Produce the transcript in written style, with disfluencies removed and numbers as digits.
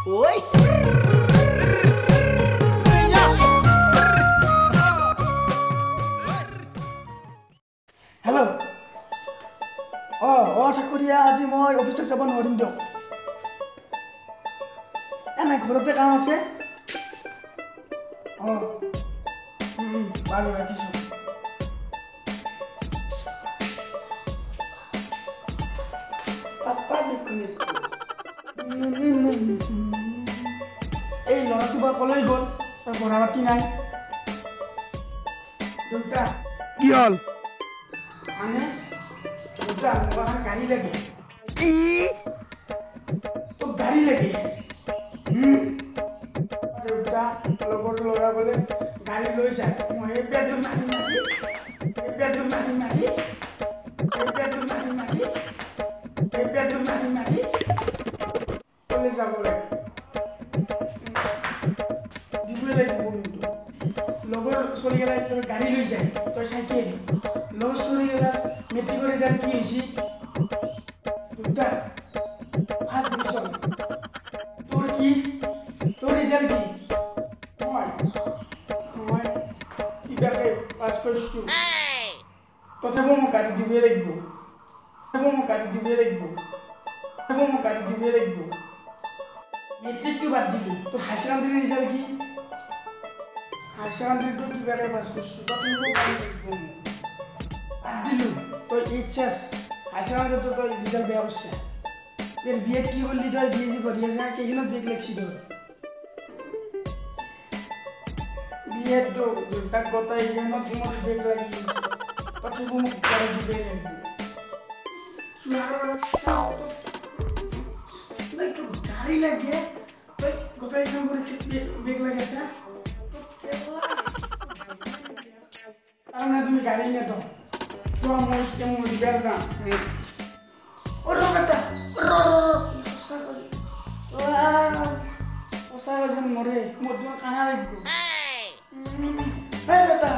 Oi! Hello. Thakuria আজি মই অফিচত যাব নোৱাৰিম দিয়ক। এনে ঘৰতে কাম আছে। বাৰু ৰাখিছোঁ। এই ল'ৰাটো বা কলৈ গ'ল? পঢ়া পাতি নাই। দেউতা কি হ'ল? মানে দেউতা মোক গাড়ী লাগে। কি? তোক গাড়ী লাগে? দেউতা লগৰ ল'ৰা বোলে গাড়ী লৈ যায়। মই এই পেটটো মাৰি মাৰি কলে যাব লাগে। দিবই লাগিব কিন্তু লগৰ ছোৱালীগেলাই গাড়ী লৈ যায়, তই চাইকেল। লগৰ ছোৱালীগেলাৰ মেট্ৰিকৰ ৰিজাল্ট কি হৈছে? দুটা ফাৰ্ষ্ট ডিভিজন। তোৰ কি? তোৰ ৰিজাল্ট কি? মই কিবাকে পাছ কৰিছোঁ। তথাপিও মোক গাড়ী দিবই লাগিব। মেট্ৰিকটো বাদ দিলোঁ, তোৰ হায়াৰ ছেকেণ্ডেৰী ৰিজাল্ট কি? হায়াৰ ছেকেণ্ডেৰীটো কিবাকে পাছ কৰিছোঁ, তথাপিও গাড়ী লাগিব মোক। বাদ দিলোঁ, তই HS হায়াৰ ছেকেণ্ডেৰীটো তই ৰিজাল্ট বেয়া কৰিছে। বি এড কি কৰিলি তই? BSc পঢ়ি আছা, কেইখনত বেগ লাগিছি তোৰ? BEdটো দেউতাক গতাই কেইখনত মোৰ বেগ লাগি, তথাপিও মোক গাড়ী দিবই লাগিব। গাড়ী লাগে, তই গোটেই বেগ লাগি আছা। তাৰমানে তুমি গাড়ী নেদ মোৰ বেয়া যাম। সঁচা যেন মৰে, মোৰ তোমাৰ কানা লাগিব। বেটা